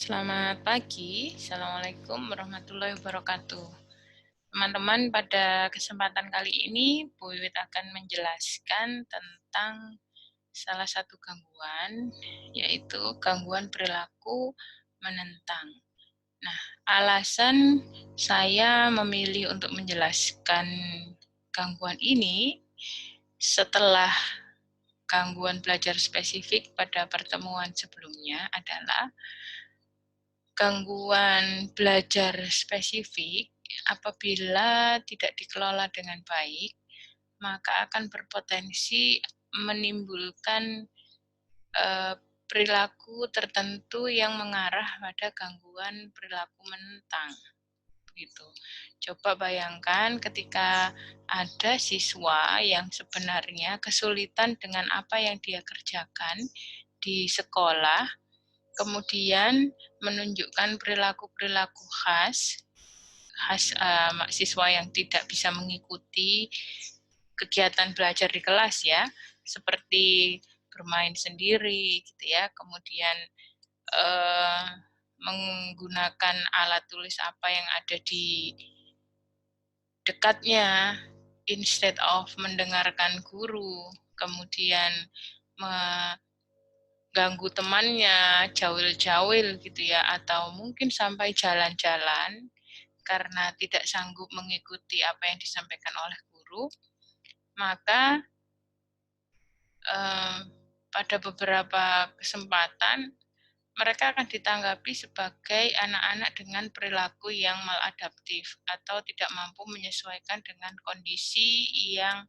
Selamat pagi, Assalamualaikum warahmatullahi wabarakatuh. Teman-teman, pada kesempatan kali ini, Bu Wiwit akan menjelaskan tentang salah satu gangguan, yaitu gangguan perilaku menentang. Nah, alasan saya memilih untuk menjelaskan gangguan ini setelah gangguan belajar spesifik pada pertemuan sebelumnya adalah gangguan belajar spesifik apabila tidak dikelola dengan baik, maka akan berpotensi menimbulkan perilaku tertentu yang mengarah pada gangguan perilaku menentang. Gitu. Coba bayangkan ketika ada siswa yang sebenarnya kesulitan dengan apa yang dia kerjakan di sekolah, kemudian menunjukkan perilaku-perilaku khas siswa yang tidak bisa mengikuti kegiatan belajar di kelas ya, seperti bermain sendiri gitu ya, kemudian menggunakan alat tulis apa yang ada di dekatnya instead of mendengarkan guru, kemudian ganggu temannya, jawil-jawil gitu ya, atau mungkin sampai jalan-jalan karena tidak sanggup mengikuti apa yang disampaikan oleh guru, maka pada beberapa kesempatan mereka akan ditanggapi sebagai anak-anak dengan perilaku yang maladaptif atau tidak mampu menyesuaikan dengan kondisi yang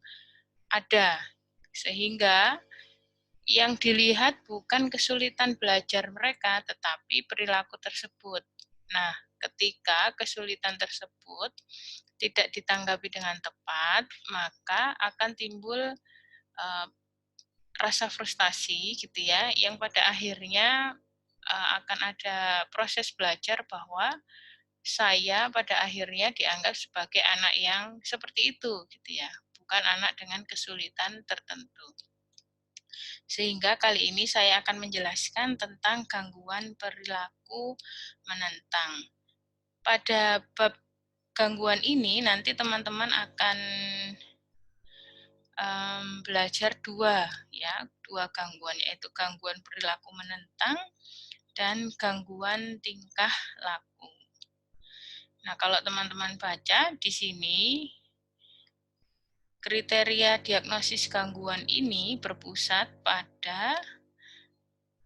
ada, sehingga yang dilihat bukan kesulitan belajar mereka, tetapi perilaku tersebut. Nah, ketika kesulitan tersebut tidak ditanggapi dengan tepat, maka akan timbul rasa frustasi gitu ya, yang pada akhirnya akan ada proses belajar bahwa saya pada akhirnya dianggap sebagai anak yang seperti itu gitu ya, bukan anak dengan kesulitan tertentu. Sehingga kali ini saya akan menjelaskan tentang gangguan perilaku menentang. Pada bab gangguan ini nanti teman-teman akan belajar dua gangguan, yaitu gangguan perilaku menentang dan gangguan tingkah laku. Nah, kalau teman-teman baca di sini, kriteria diagnosis gangguan ini berpusat pada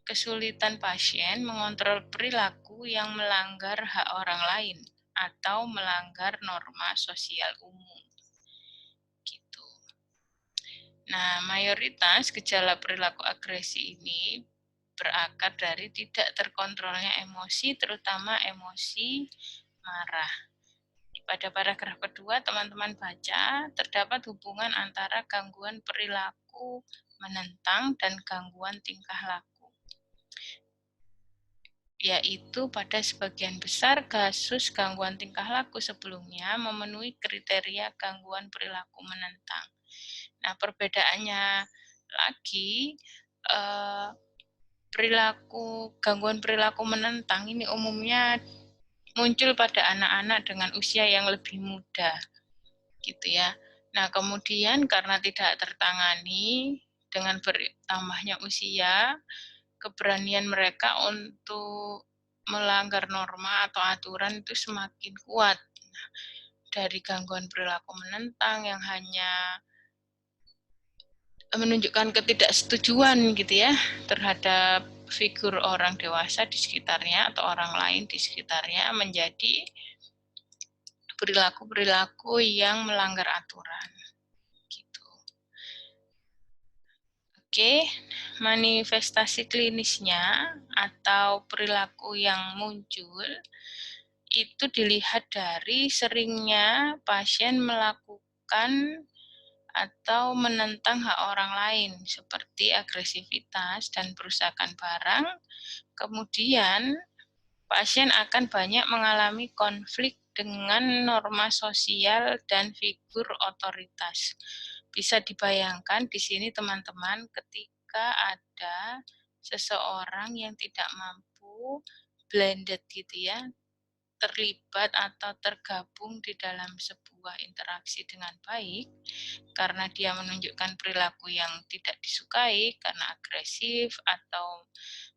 kesulitan pasien mengontrol perilaku yang melanggar hak orang lain atau melanggar norma sosial umum. Gitu. Nah, mayoritas gejala perilaku agresi ini berakar dari tidak terkontrolnya emosi, terutama emosi marah. Pada paragraf kedua, teman-teman baca, terdapat hubungan antara gangguan perilaku menentang dan gangguan tingkah laku, yaitu pada sebagian besar kasus gangguan tingkah laku sebelumnya memenuhi kriteria gangguan perilaku menentang. Nah, perbedaannya lagi, gangguan perilaku menentang ini umumnya muncul pada anak-anak dengan usia yang lebih muda, gitu ya. Nah, kemudian karena tidak tertangani dengan bertambahnya usia, keberanian mereka untuk melanggar norma atau aturan itu semakin kuat. Nah, dari gangguan perilaku menentang yang hanya menunjukkan ketidaksetujuan gitu ya terhadap figur orang dewasa di sekitarnya atau orang lain di sekitarnya, menjadi perilaku-perilaku yang melanggar aturan. Gitu. Oke, manifestasi klinisnya atau perilaku yang muncul itu dilihat dari seringnya pasien melakukan atau menentang hak orang lain seperti agresivitas dan perusakan barang. Kemudian pasien akan banyak mengalami konflik dengan norma sosial dan figur otoritas. Bisa dibayangkan di sini teman-teman, ketika ada seseorang yang tidak mampu blended gitu ya, terlibat atau tergabung di dalam sebuah interaksi dengan baik, karena dia menunjukkan perilaku yang tidak disukai, karena agresif atau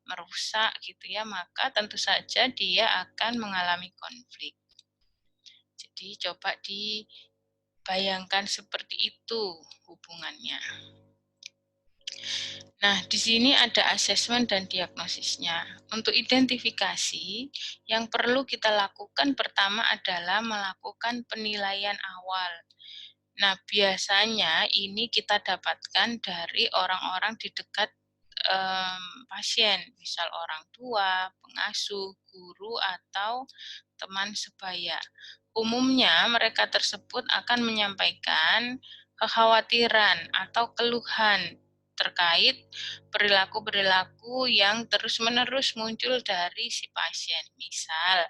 merusak gitu ya, maka tentu saja dia akan mengalami konflik. Jadi coba dibayangkan seperti itu hubungannya. Nah, di sini ada asesmen dan diagnosisnya. Untuk identifikasi, yang perlu kita lakukan pertama adalah melakukan penilaian awal. Nah, biasanya ini kita dapatkan dari orang-orang di dekat pasien, misal orang tua, pengasuh, guru, atau teman sebaya. Umumnya mereka tersebut akan menyampaikan kekhawatiran atau keluhan terkait perilaku-perilaku yang terus-menerus muncul dari si pasien, misal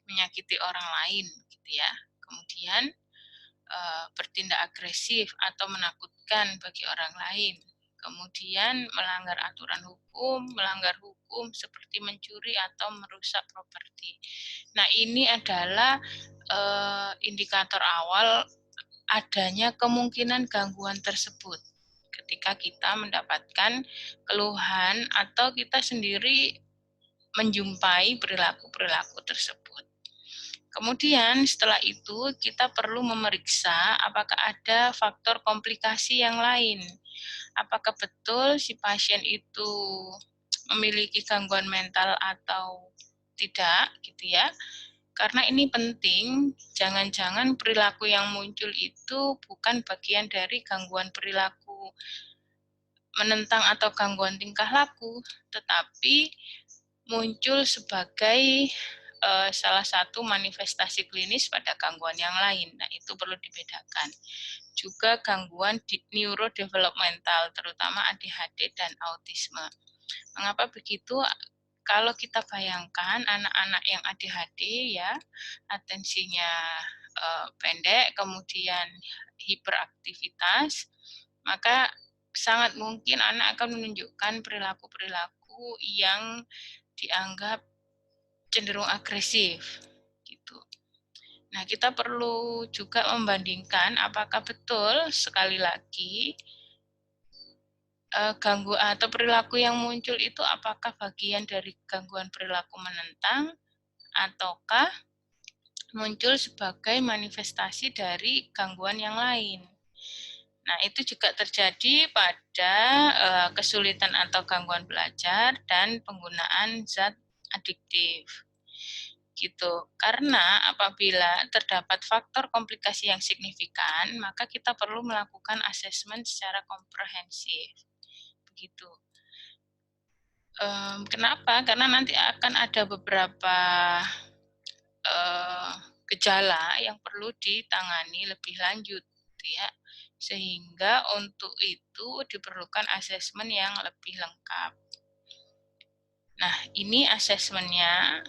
menyakiti orang lain, gitu ya. Kemudian bertindak agresif atau menakutkan bagi orang lain. Kemudian melanggar aturan hukum, melanggar hukum seperti mencuri atau merusak properti. Nah, ini adalah indikator awal adanya kemungkinan gangguan tersebut. Ketika kita mendapatkan keluhan atau kita sendiri menjumpai perilaku-perilaku tersebut. Kemudian setelah itu kita perlu memeriksa apakah ada faktor komplikasi yang lain. Apakah betul si pasien itu memiliki gangguan mental atau tidak gitu ya. Karena ini penting, jangan-jangan perilaku yang muncul itu bukan bagian dari gangguan perilaku menentang atau gangguan tingkah laku, tetapi muncul sebagai salah satu manifestasi klinis pada gangguan yang lain. Nah, itu perlu dibedakan. Juga gangguan neurodevelopmental, terutama ADHD dan autisme. Mengapa begitu? Kalau kita bayangkan anak-anak yang ADHD ya, atensinya pendek, kemudian hiperaktivitas, maka sangat mungkin anak akan menunjukkan perilaku-perilaku yang dianggap cenderung agresif gitu. Nah, kita perlu juga membandingkan apakah betul sekali lagi gangguan atau perilaku yang muncul itu apakah bagian dari gangguan perilaku menentang ataukah muncul sebagai manifestasi dari gangguan yang lain. Nah, itu juga terjadi pada kesulitan atau gangguan belajar dan penggunaan zat adiktif. Gitu. Karena apabila terdapat faktor komplikasi yang signifikan, maka kita perlu melakukan asesmen secara komprehensif. Begitu. Kenapa? Karena nanti akan ada beberapa gejala yang perlu ditangani lebih lanjut, ya. Sehingga untuk itu diperlukan asesmen yang lebih lengkap. Nah, ini asesmennya.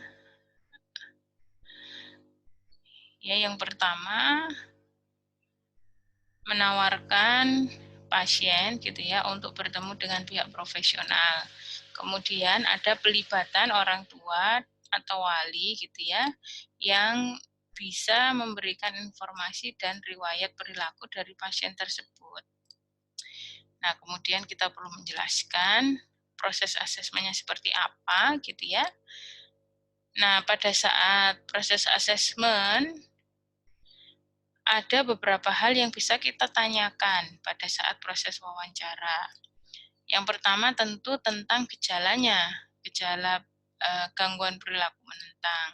Ya, yang pertama menawarkan pasien gitu ya untuk bertemu dengan pihak profesional. Kemudian ada pelibatan orang tua atau wali gitu ya yang bisa memberikan informasi dan riwayat perilaku dari pasien tersebut. Nah, kemudian kita perlu menjelaskan proses asesmennya seperti apa gitu ya. Nah, pada saat proses asesmen ada beberapa hal yang bisa kita tanyakan pada saat proses wawancara. Yang pertama tentu tentang gejalanya, gejala gangguan perilaku menentang.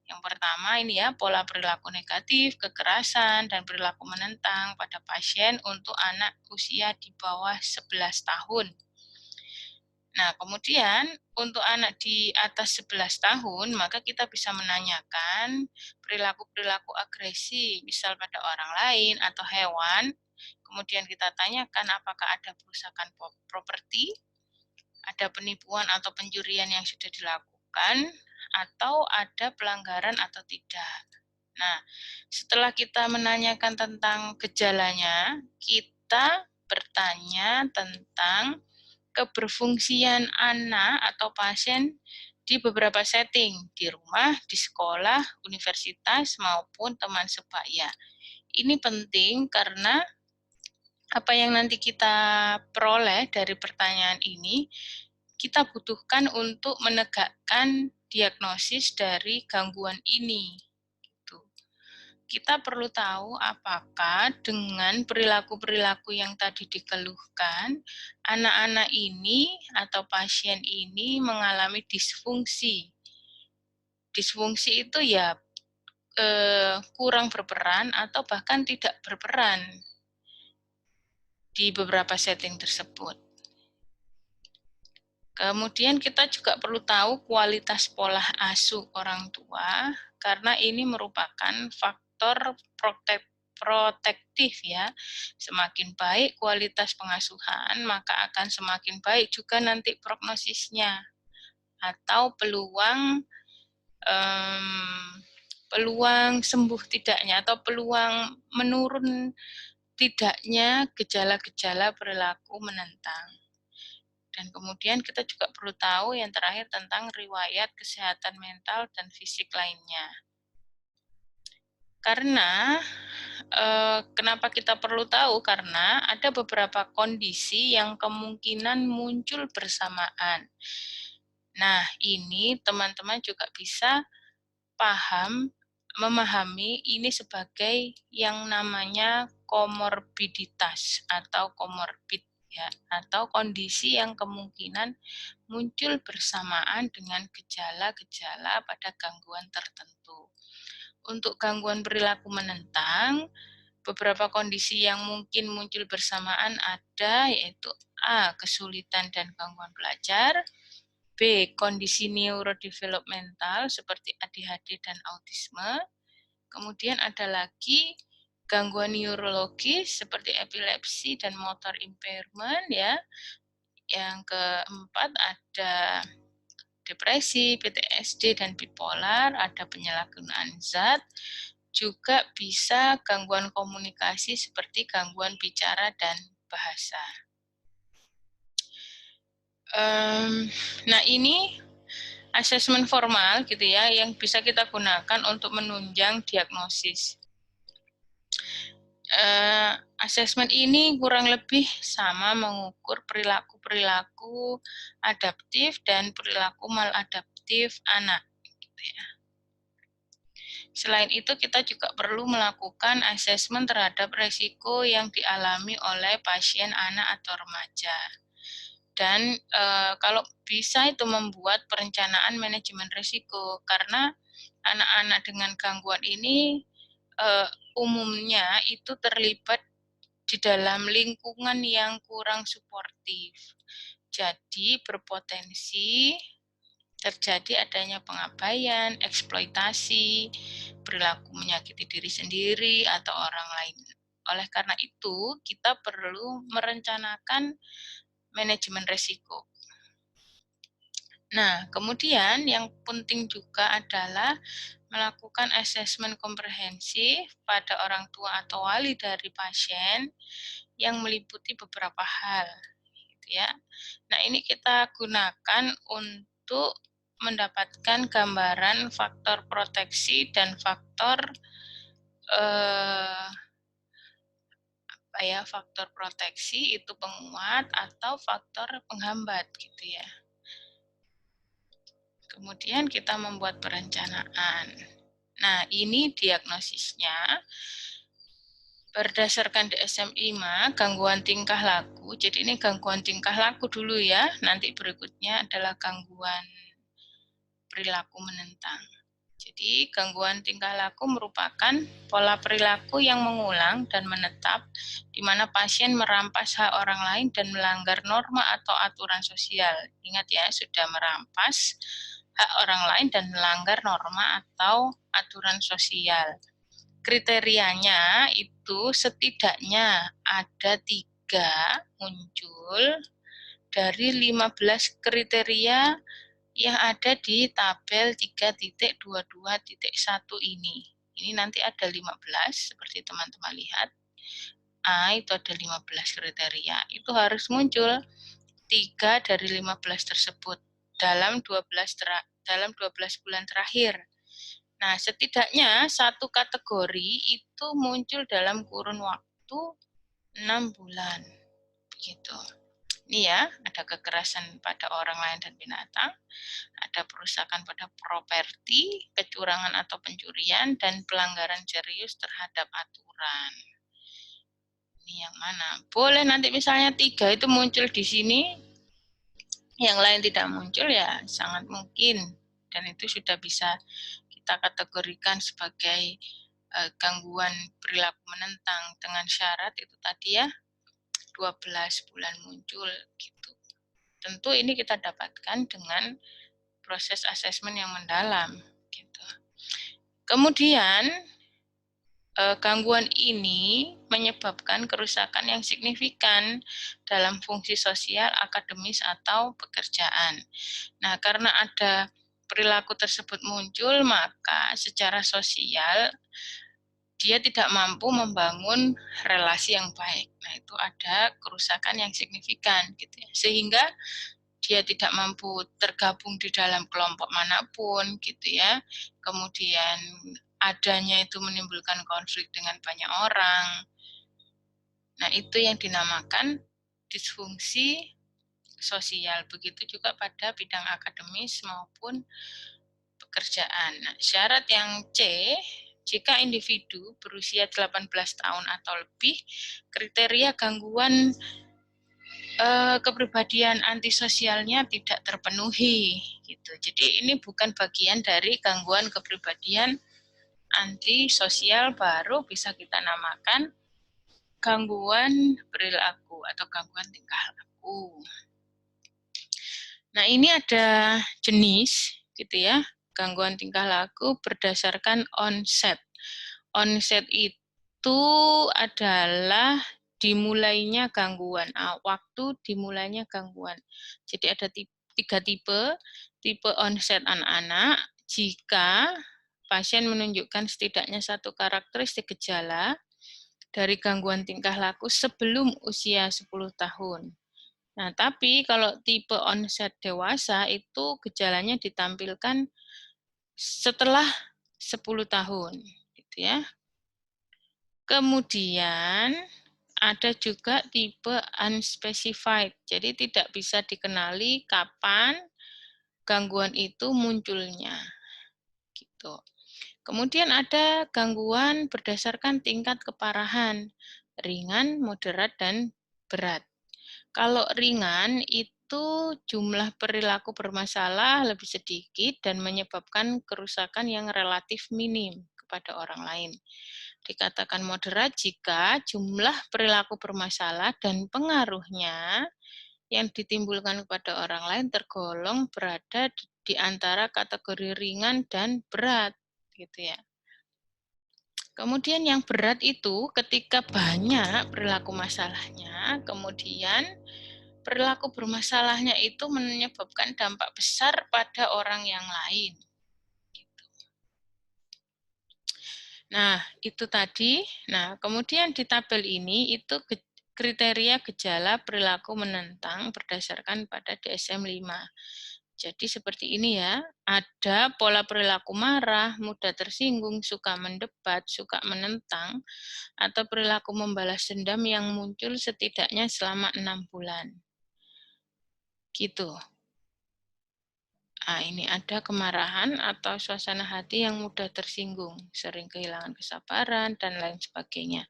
Yang pertama ini ya, pola perilaku negatif, kekerasan, dan perilaku menentang pada pasien untuk anak usia di bawah 11 tahun. Nah, kemudian untuk anak di atas 11 tahun, maka kita bisa menanyakan perilaku-perilaku agresi, misal pada orang lain atau hewan. Kemudian kita tanyakan apakah ada perusakan properti, ada penipuan atau pencurian yang sudah dilakukan, atau ada pelanggaran atau tidak. Nah, setelah kita menanyakan tentang gejalanya, kita bertanya tentang keberfungsian anak atau pasien di beberapa setting, di rumah, di sekolah, universitas, maupun teman sebaya. Ini penting karena apa yang nanti kita peroleh dari pertanyaan ini, kita butuhkan untuk menegakkan diagnosis dari gangguan ini. Gitu. Kita perlu tahu apakah dengan perilaku-perilaku yang tadi dikeluhkan, anak-anak ini atau pasien ini mengalami disfungsi. Disfungsi itu ya kurang berperan atau bahkan tidak berperan di beberapa setting tersebut. Kemudian kita juga perlu tahu kualitas pola asuh orang tua, karena ini merupakan faktor protektif ya. Semakin baik kualitas pengasuhan, maka akan semakin baik juga nanti prognosisnya atau peluang sembuh tidaknya atau peluang menurun tidaknya gejala-gejala perilaku menentang. Dan kemudian kita juga perlu tahu yang terakhir tentang riwayat kesehatan mental dan fisik lainnya. Karena kenapa kita perlu tahu? Karena ada beberapa kondisi yang kemungkinan muncul bersamaan. Nah, ini teman-teman juga bisa memahami ini sebagai yang namanya komorbiditas atau komorbid ya, atau kondisi yang kemungkinan muncul bersamaan dengan gejala-gejala pada gangguan tertentu. Untuk gangguan perilaku menentang, beberapa kondisi yang mungkin muncul bersamaan ada, yaitu A. Kesulitan dan gangguan belajar, B. Kondisi neurodevelopmental seperti ADHD dan autisme. Kemudian ada lagi gangguan neurologis seperti epilepsi dan motor impairment ya. Yang keempat ada depresi, PTSD dan bipolar, ada penyalahgunaan zat, juga bisa gangguan komunikasi seperti gangguan bicara dan bahasa. Nah, ini asesmen formal gitu ya yang bisa kita gunakan untuk menunjang diagnosis. Asesmen ini kurang lebih sama mengukur perilaku-perilaku adaptif dan perilaku maladaptif anak. Gitu ya. Selain itu, kita juga perlu melakukan asesmen terhadap resiko yang dialami oleh pasien anak atau remaja. Dan kalau bisa itu membuat perencanaan manajemen risiko, karena anak-anak dengan gangguan ini umumnya itu terlibat di dalam lingkungan yang kurang suportif. Jadi berpotensi terjadi adanya pengabaian, eksploitasi, perilaku menyakiti diri sendiri atau orang lain. Oleh karena itu, kita perlu merencanakan manajemen risiko. Nah, kemudian yang penting juga adalah melakukan asesmen komprehensif pada orang tua atau wali dari pasien yang meliputi beberapa hal. Gitu ya. Nah, ini kita gunakan untuk mendapatkan gambaran faktor proteksi dan faktor faktor proteksi itu penguat atau faktor penghambat gitu ya. Kemudian kita membuat perencanaan. Nah, ini diagnosisnya berdasarkan DSM-5 gangguan tingkah laku. Jadi ini gangguan tingkah laku dulu ya. Nanti berikutnya adalah gangguan perilaku menentang. Jadi, gangguan tingkah laku merupakan pola perilaku yang mengulang dan menetap, di mana pasien merampas hak orang lain dan melanggar norma atau aturan sosial. Ingat ya, sudah merampas hak orang lain dan melanggar norma atau aturan sosial. Kriterianya itu setidaknya ada 3 muncul dari 15 kriteria yang ada di tabel 3.22.1 ini. Ini nanti ada 15, seperti teman-teman lihat. Itu ada 15 kriteria. Itu harus muncul 3 dari 15 tersebut dalam 12 dalam 12 bulan terakhir. Nah, setidaknya satu kategori itu muncul dalam kurun waktu 6 bulan. Begitu. Ini ya, ada kekerasan pada orang lain dan binatang, ada perusakan pada properti, kecurangan atau pencurian, dan pelanggaran serius terhadap aturan. Ini yang mana? Boleh nanti misalnya 3 itu muncul di sini, yang lain tidak muncul ya sangat mungkin. Dan itu sudah bisa kita kategorikan sebagai gangguan perilaku menentang dengan syarat itu tadi ya 12 bulan muncul gitu. Tentu ini kita dapatkan dengan proses asesmen yang mendalam gitu. Kemudian gangguan ini menyebabkan kerusakan yang signifikan dalam fungsi sosial, akademis, atau pekerjaan. Nah, karena ada perilaku tersebut muncul, maka secara sosial dia tidak mampu membangun relasi yang baik. Nah, itu ada kerusakan yang signifikan gitu ya. Sehingga dia tidak mampu tergabung di dalam kelompok manapun gitu ya. Kemudian adanya itu menimbulkan konflik dengan banyak orang. Nah, itu yang dinamakan disfungsi sosial. Begitu juga pada bidang akademis maupun pekerjaan. Nah, syarat yang C, jika individu berusia 18 tahun atau lebih, kriteria gangguan kepribadian antisosialnya tidak terpenuhi gitu. Jadi ini bukan bagian dari gangguan kepribadian antisosial, baru bisa kita namakan gangguan perilaku atau gangguan tingkah laku. Nah, ini ada jenis gitu ya, gangguan tingkah laku berdasarkan onset. Onset itu adalah dimulainya gangguan, waktu dimulainya gangguan. Jadi ada 3 tipe. Tipe onset anak-anak, jika pasien menunjukkan setidaknya satu karakteristik gejala dari gangguan tingkah laku sebelum usia 10 tahun. Nah, tapi kalau tipe onset dewasa itu gejalanya ditampilkan setelah 10 tahun, gitu ya. Kemudian ada juga tipe unspecified, jadi tidak bisa dikenali kapan gangguan itu munculnya. Gitu. Kemudian ada gangguan berdasarkan tingkat keparahan, ringan, moderat, dan berat. Kalau ringan itu jumlah perilaku bermasalah lebih sedikit dan menyebabkan kerusakan yang relatif minim kepada orang lain. Dikatakan moderat jika jumlah perilaku bermasalah dan pengaruhnya yang ditimbulkan kepada orang lain tergolong berada di antara kategori ringan dan berat, gitu ya. Kemudian yang berat itu ketika banyak perilaku masalahnya, kemudian perilaku bermasalahnya itu menyebabkan dampak besar pada orang yang lain. Nah, itu tadi. Nah, kemudian di tabel ini itu kriteria gejala perilaku menentang berdasarkan pada DSM-5. Jadi seperti ini ya, ada pola perilaku marah, mudah tersinggung, suka mendebat, suka menentang, atau perilaku membalas dendam yang muncul setidaknya selama 6 bulan. Gitu. Nah, ini ada kemarahan atau suasana hati yang mudah tersinggung, sering kehilangan kesabaran, dan lain sebagainya.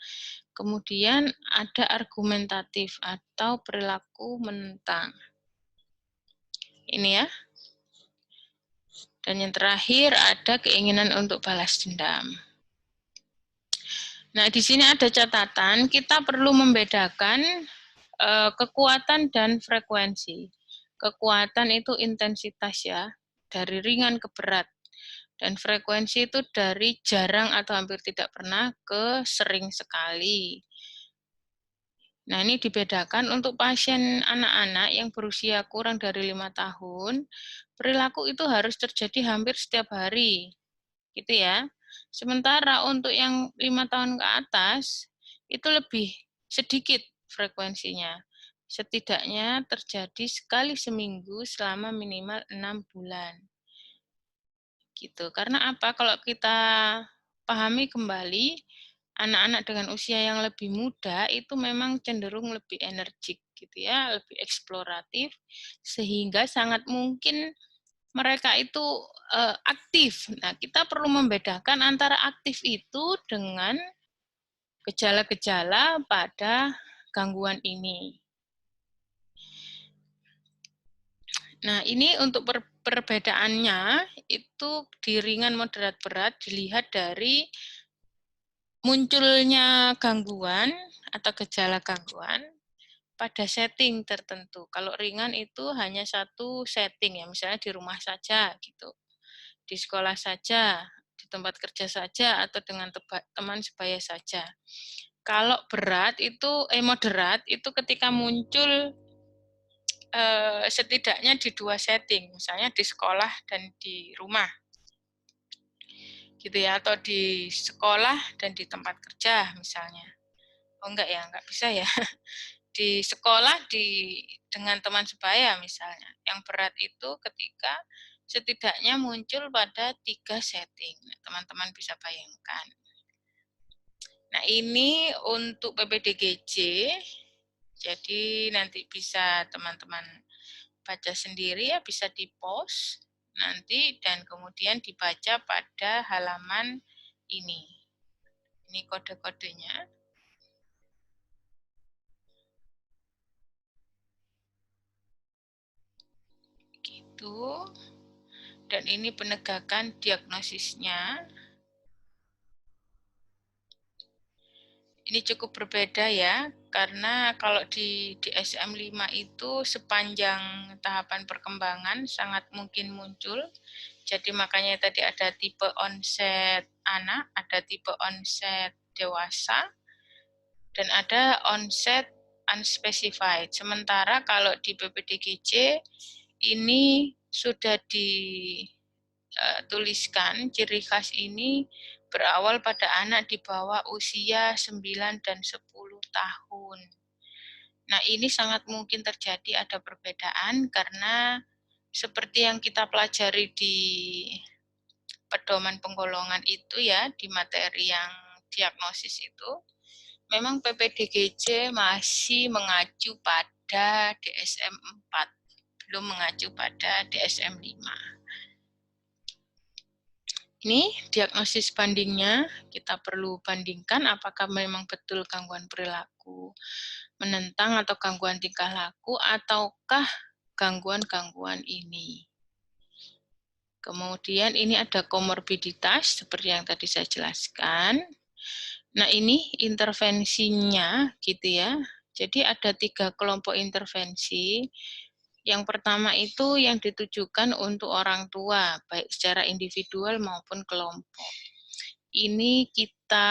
Kemudian ada argumentatif atau perilaku menentang. Ini ya. Dan yang terakhir ada keinginan untuk balas dendam. Nah, di sini ada catatan, kita perlu membedakan kekuatan dan frekuensi. Kekuatan itu intensitas ya, dari ringan ke berat. Dan frekuensi itu dari jarang atau hampir tidak pernah ke sering sekali. Nah, ini dibedakan untuk pasien anak-anak yang berusia kurang dari 5 tahun, perilaku itu harus terjadi hampir setiap hari, gitu ya. Sementara untuk yang 5 tahun ke atas, itu lebih sedikit frekuensinya. Setidaknya terjadi sekali seminggu selama minimal 6 bulan. Gitu. Karena apa? Kalau kita pahami kembali, anak-anak dengan usia yang lebih muda itu memang cenderung lebih energik gitu ya, lebih eksploratif, sehingga sangat mungkin mereka itu aktif. Nah, kita perlu membedakan antara aktif itu dengan gejala-gejala pada gangguan ini. Nah, ini untuk perbedaannya itu di ringan, moderat, berat dilihat dari munculnya gangguan atau gejala gangguan pada setting tertentu. Kalau ringan itu hanya satu setting ya, misalnya di rumah saja gitu, di sekolah saja, di tempat kerja saja, atau dengan teman sebaya saja. Kalau berat itu, moderat itu ketika muncul setidaknya di dua setting, misalnya di sekolah dan di rumah, gitu ya, atau di sekolah dan di tempat kerja misalnya. Oh enggak ya, enggak bisa ya. Di sekolah dengan teman sebaya misalnya. Yang berat itu ketika setidaknya muncul pada 3 setting. Teman-teman bisa bayangkan. Nah, ini untuk PPDGJ. Jadi nanti bisa teman-teman baca sendiri ya, bisa di-post nanti dan kemudian dibaca pada halaman ini. Ini kode-kodenya. Gitu. Dan ini penegakan diagnosisnya. Ini cukup berbeda ya, karena kalau di DSM-5 itu sepanjang tahapan perkembangan sangat mungkin muncul. Jadi makanya tadi ada tipe onset anak, ada tipe onset dewasa, dan ada onset unspecified. Sementara kalau di PPDGJ ini sudah dituliskan ciri khas ini berawal pada anak di bawah usia 9 dan 10 tahun. Nah, ini sangat mungkin terjadi ada perbedaan karena seperti yang kita pelajari di pedoman penggolongan itu ya, di materi yang diagnosis itu, memang PPDGJ masih mengacu pada DSM-4, belum mengacu pada DSM-5. Ini diagnosis bandingnya, kita perlu bandingkan apakah memang betul gangguan perilaku menentang atau gangguan tingkah laku ataukah gangguan-gangguan ini. Kemudian ini ada komorbiditas seperti yang tadi saya jelaskan. Nah, ini intervensinya gitu ya. Jadi ada 3 kelompok intervensi. Yang pertama itu yang ditujukan untuk orang tua, baik secara individual maupun kelompok. Ini kita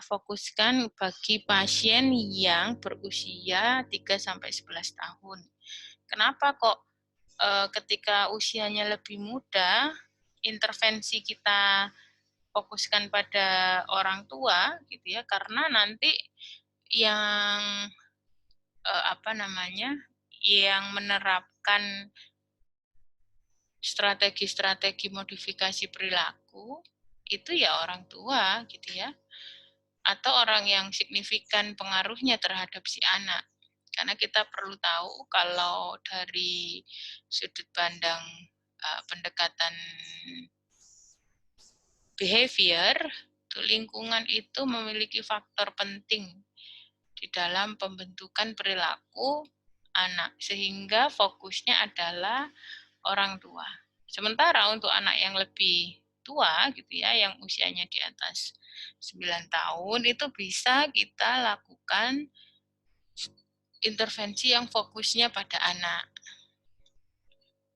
fokuskan bagi pasien yang berusia 3-11 tahun. Kenapa kok ketika usianya lebih muda, intervensi kita fokuskan pada orang tua gitu ya, karena nanti yang yang menerapkan strategi-strategi modifikasi perilaku itu ya orang tua gitu ya, atau orang yang signifikan pengaruhnya terhadap si anak. Karena kita perlu tahu kalau dari sudut pandang pendekatan behavior, lingkungan itu memiliki faktor penting di dalam pembentukan perilaku anak, sehingga fokusnya adalah orang tua. Sementara untuk anak yang lebih tua gitu ya, yang usianya di atas 9 tahun itu bisa kita lakukan intervensi yang fokusnya pada anak.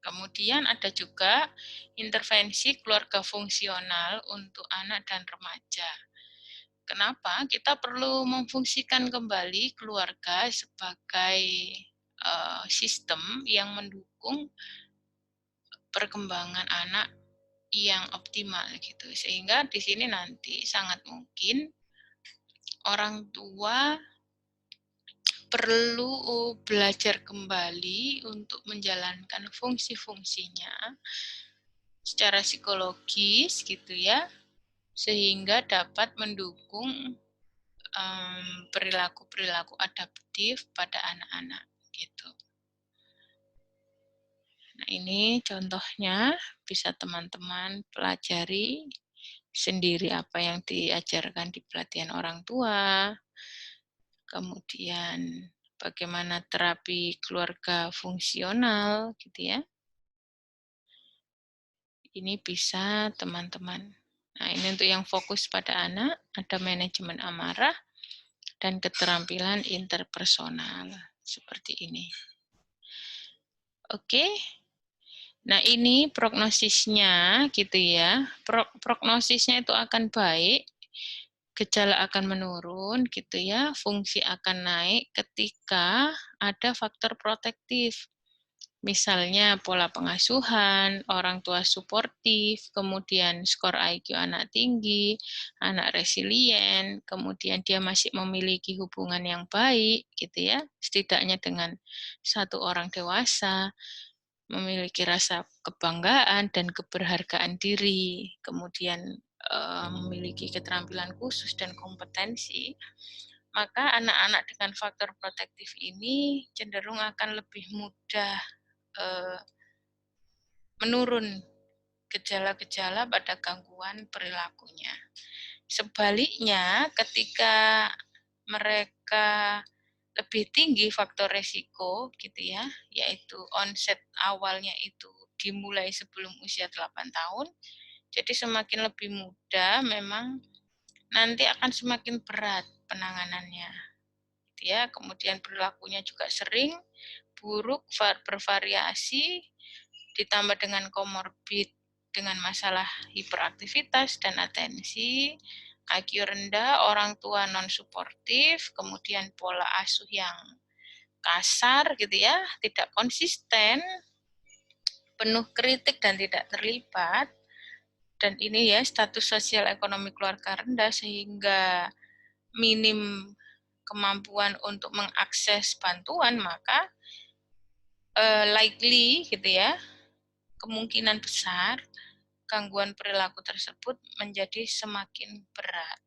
Kemudian ada juga intervensi keluarga fungsional untuk anak dan remaja. Kenapa? Kita perlu memfungsikan kembali keluarga sebagai sistem yang mendukung perkembangan anak yang optimal gitu. Sehingga di sini nanti sangat mungkin orang tua perlu belajar kembali untuk menjalankan fungsi-fungsinya secara psikologis gitu ya, sehingga dapat mendukung perilaku-perilaku adaptif pada anak-anak gitu. Nah, ini contohnya bisa teman-teman pelajari sendiri apa yang diajarkan di pelatihan orang tua, kemudian bagaimana terapi keluarga fungsional gitu ya. Ini bisa teman-teman. Nah, ini untuk yang fokus pada anak, ada manajemen amarah dan keterampilan interpersonal seperti ini. Oke. Nah, ini prognosisnya gitu ya. Prognosisnya itu akan baik, gejala akan menurun gitu ya, fungsi akan naik ketika ada faktor protektif. Misalnya pola pengasuhan, orang tua suportif, kemudian skor IQ anak tinggi, anak resilient, kemudian dia masih memiliki hubungan yang baik gitu ya, setidaknya dengan satu orang dewasa, memiliki rasa kebanggaan dan keberhargaan diri, kemudian memiliki keterampilan khusus dan kompetensi, maka anak-anak dengan faktor protektif ini cenderung akan lebih mudah menurun gejala-gejala pada gangguan perilakunya. Sebaliknya, ketika mereka lebih tinggi faktor resiko gitu ya, yaitu onset awalnya itu dimulai sebelum usia 8 tahun, jadi semakin lebih muda memang nanti akan semakin berat penanganannya. Gitu ya, kemudian perilakunya juga sering buruk, bervariasi, ditambah dengan komorbid dengan masalah hiperaktivitas dan atensi, IQ rendah, orang tua non-suportif, kemudian pola asuh yang kasar gitu ya, tidak konsisten, penuh kritik dan tidak terlibat, dan ini ya status sosial ekonomi keluarga rendah sehingga minim kemampuan untuk mengakses bantuan, maka likely gitu ya, kemungkinan besar gangguan perilaku tersebut menjadi semakin berat.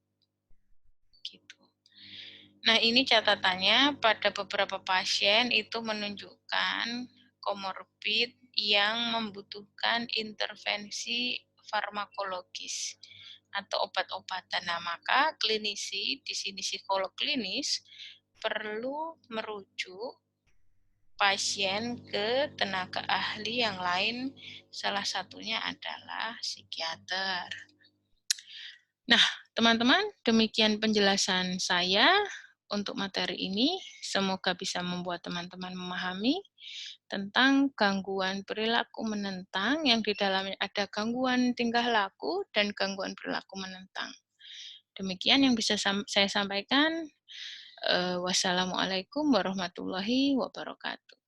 Gitu. Nah, ini catatannya pada beberapa pasien itu menunjukkan komorbid yang membutuhkan intervensi farmakologis atau obat-obatan. Nah, maka klinisi, di sini psikolog klinis, perlu merujuk pasien ke tenaga ahli yang lain, salah satunya adalah psikiater. Nah, teman-teman, demikian penjelasan saya untuk materi ini. Semoga bisa membuat teman-teman memahami tentang gangguan perilaku menentang yang di dalamnya ada gangguan tingkah laku dan gangguan perilaku menentang. Demikian yang bisa saya sampaikan. Wassalamualaikum warahmatullahi wabarakatuh.